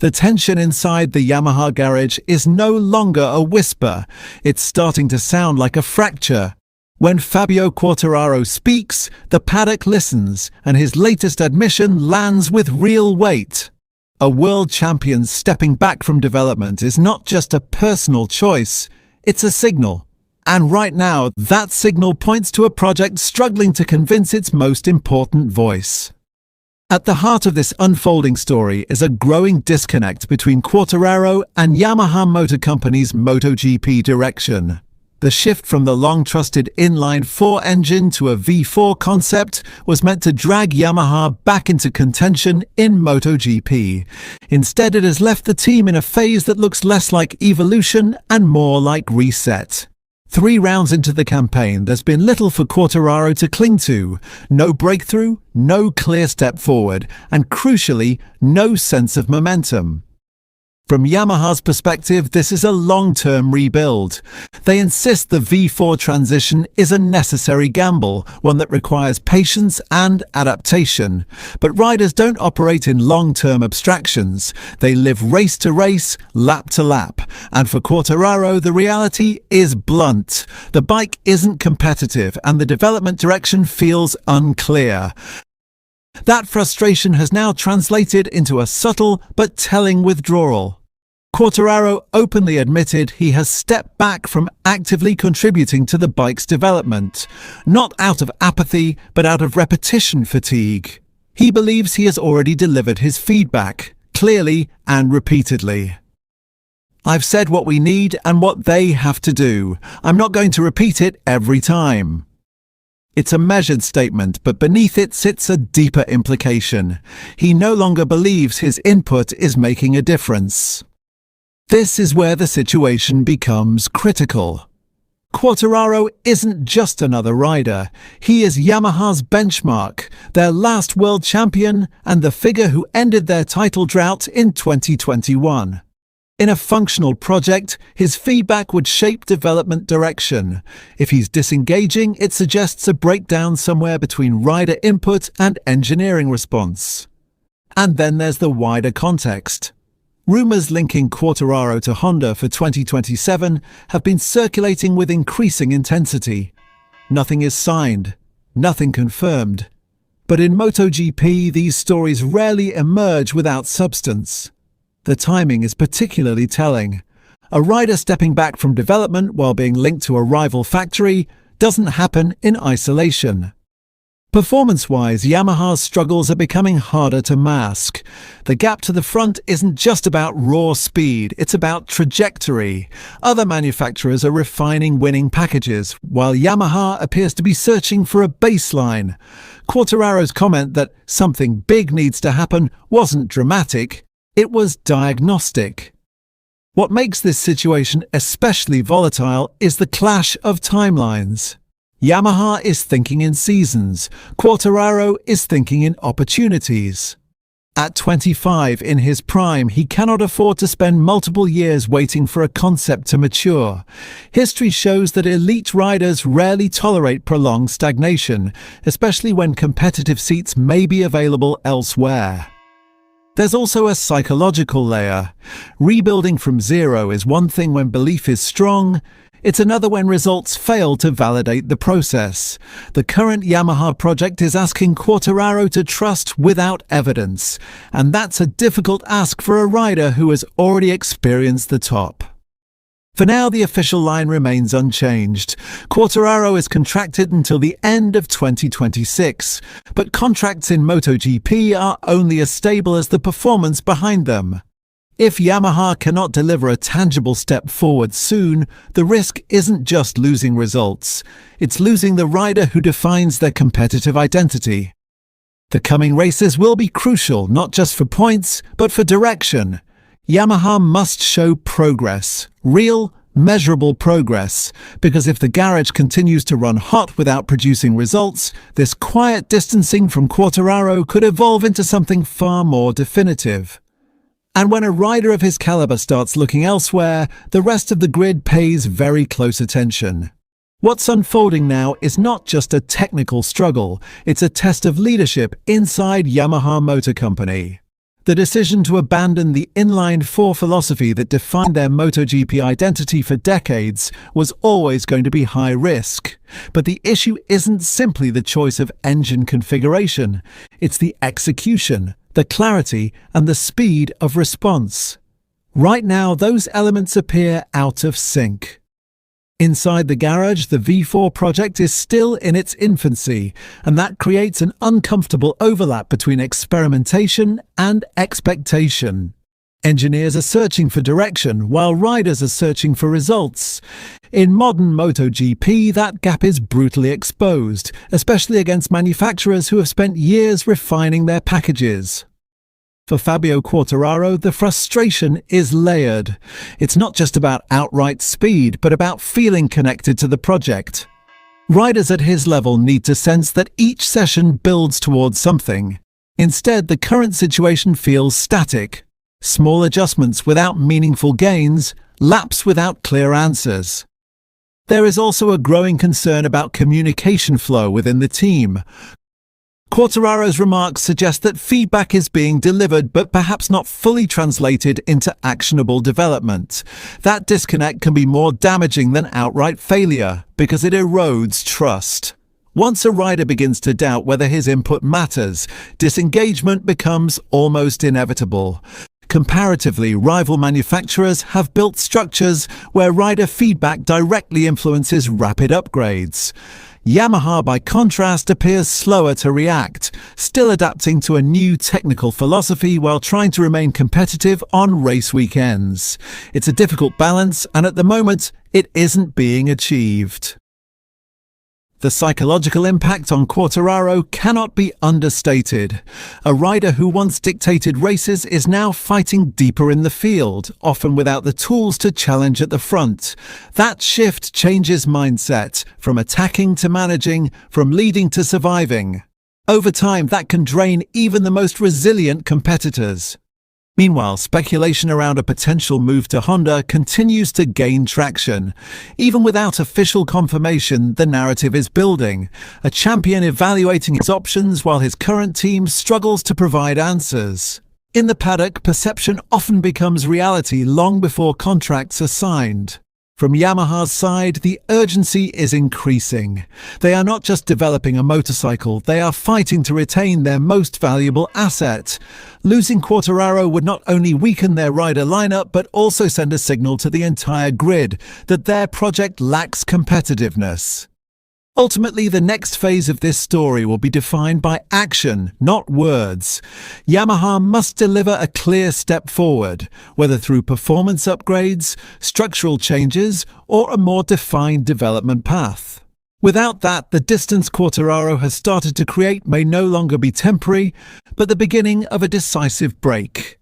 The tension inside the Yamaha garage is no longer a whisper. It's starting to sound like a fracture. When Fabio Quartararo speaks, the paddock listens, and his latest admission lands with real weight. A world champion stepping back from development is not just a personal choice, it's a signal. And right now, that signal points to a project struggling to convince its most important voice. At the heart of this unfolding story is a growing disconnect between Quartararo and Yamaha Motor Company's MotoGP direction. The shift from the long-trusted inline-4 engine to a V4 concept was meant to drag Yamaha back into contention in MotoGP. Instead, it has left the team in a phase that looks less like evolution and more like reset. 3 rounds into the campaign, there's been little for Quartararo to cling to. No breakthrough, no clear step forward, and crucially, no sense of momentum. From Yamaha's perspective, this is a long-term rebuild. They insist the V4 transition is a necessary gamble, one that requires patience and adaptation. But riders don't operate in long-term abstractions. They live race to race, lap to lap. And for Quartararo, the reality is blunt. The bike isn't competitive, and the development direction feels unclear. That frustration has now translated into a subtle but telling withdrawal. Quartararo openly admitted he has stepped back from actively contributing to the bike's development, not out of apathy, but out of repetition fatigue. He believes he has already delivered his feedback, clearly and repeatedly. "I've said what we need and what they have to do. I'm not going to repeat it every time." It's a measured statement, but beneath it sits a deeper implication. He no longer believes his input is making a difference. This is where the situation becomes critical. Quartararo isn't just another rider. He is Yamaha's benchmark, their last world champion, and the figure who ended their title drought in 2021. In a functional project, his feedback would shape development direction. If he's disengaging, it suggests a breakdown somewhere between rider input and engineering response. And then there's the wider context. Rumors linking Quartararo to Honda for 2027 have been circulating with increasing intensity. Nothing is signed, nothing confirmed. But in MotoGP, these stories rarely emerge without substance. The timing is particularly telling. A rider stepping back from development while being linked to a rival factory doesn't happen in isolation. Performance-wise, Yamaha's struggles are becoming harder to mask. The gap to the front isn't just about raw speed, it's about trajectory. Other manufacturers are refining winning packages, while Yamaha appears to be searching for a baseline. Quartararo's comment that something big needs to happen wasn't dramatic, it was diagnostic. What makes this situation especially volatile is the clash of timelines. Yamaha is thinking in seasons, Quartararo is thinking in opportunities. At 25 in his prime, he cannot afford to spend multiple years waiting for a concept to mature. History shows that elite riders rarely tolerate prolonged stagnation, especially when competitive seats may be available elsewhere. There's also a psychological layer. Rebuilding from zero is one thing when belief is strong. It's another when results fail to validate the process. The current Yamaha project is asking Quartararo to trust without evidence, and that's a difficult ask for a rider who has already experienced the top. For now, the official line remains unchanged. Quartararo is contracted until the end of 2026, but contracts in MotoGP are only as stable as the performance behind them. If Yamaha cannot deliver a tangible step forward soon, the risk isn't just losing results, it's losing the rider who defines their competitive identity. The coming races will be crucial, not just for points, but for direction. Yamaha must show progress, real, measurable progress, because if the garage continues to run hot without producing results, this quiet distancing from Quartararo could evolve into something far more definitive. And when a rider of his caliber starts looking elsewhere, the rest of the grid pays very close attention. What's unfolding now is not just a technical struggle, it's a test of leadership inside Yamaha Motor Company. The decision to abandon the inline-four philosophy that defined their MotoGP identity for decades was always going to be high risk. But the issue isn't simply the choice of engine configuration, it's the execution, the clarity, and the speed of response. Right now, those elements appear out of sync. Inside the garage, the V4 project is still in its infancy, and that creates an uncomfortable overlap between experimentation and expectation. Engineers are searching for direction, while riders are searching for results. In modern MotoGP, that gap is brutally exposed, especially against manufacturers who have spent years refining their packages. For Fabio Quartararo, the frustration is layered. It's not just about outright speed, but about feeling connected to the project. Riders at his level need to sense that each session builds towards something. Instead, the current situation feels static. Small adjustments without meaningful gains, laps without clear answers. There is also a growing concern about communication flow within the team. Quartararo's remarks suggest that feedback is being delivered but perhaps not fully translated into actionable development. That disconnect can be more damaging than outright failure because it erodes trust. Once a rider begins to doubt whether his input matters, disengagement becomes almost inevitable. Comparatively, rival manufacturers have built structures where rider feedback directly influences rapid upgrades. Yamaha, by contrast, appears slower to react, still adapting to a new technical philosophy while trying to remain competitive on race weekends. It's a difficult balance, and at the moment, it isn't being achieved. The psychological impact on Quartararo cannot be understated. A rider who once dictated races is now fighting deeper in the field, often without the tools to challenge at the front. That shift changes mindset, from attacking to managing, from leading to surviving. Over time, that can drain even the most resilient competitors. Meanwhile, speculation around a potential move to Honda continues to gain traction. Even without official confirmation, the narrative is building. A champion evaluating his options while his current team struggles to provide answers. In the paddock, perception often becomes reality long before contracts are signed. From Yamaha's side, the urgency is increasing. They are not just developing a motorcycle, they are fighting to retain their most valuable asset. Losing Quartararo would not only weaken their rider lineup, but also send a signal to the entire grid that their project lacks competitiveness. Ultimately, the next phase of this story will be defined by action, not words. Yamaha must deliver a clear step forward, whether through performance upgrades, structural changes, or a more defined development path. Without that, the distance Quartararo has started to create may no longer be temporary, but the beginning of a decisive break.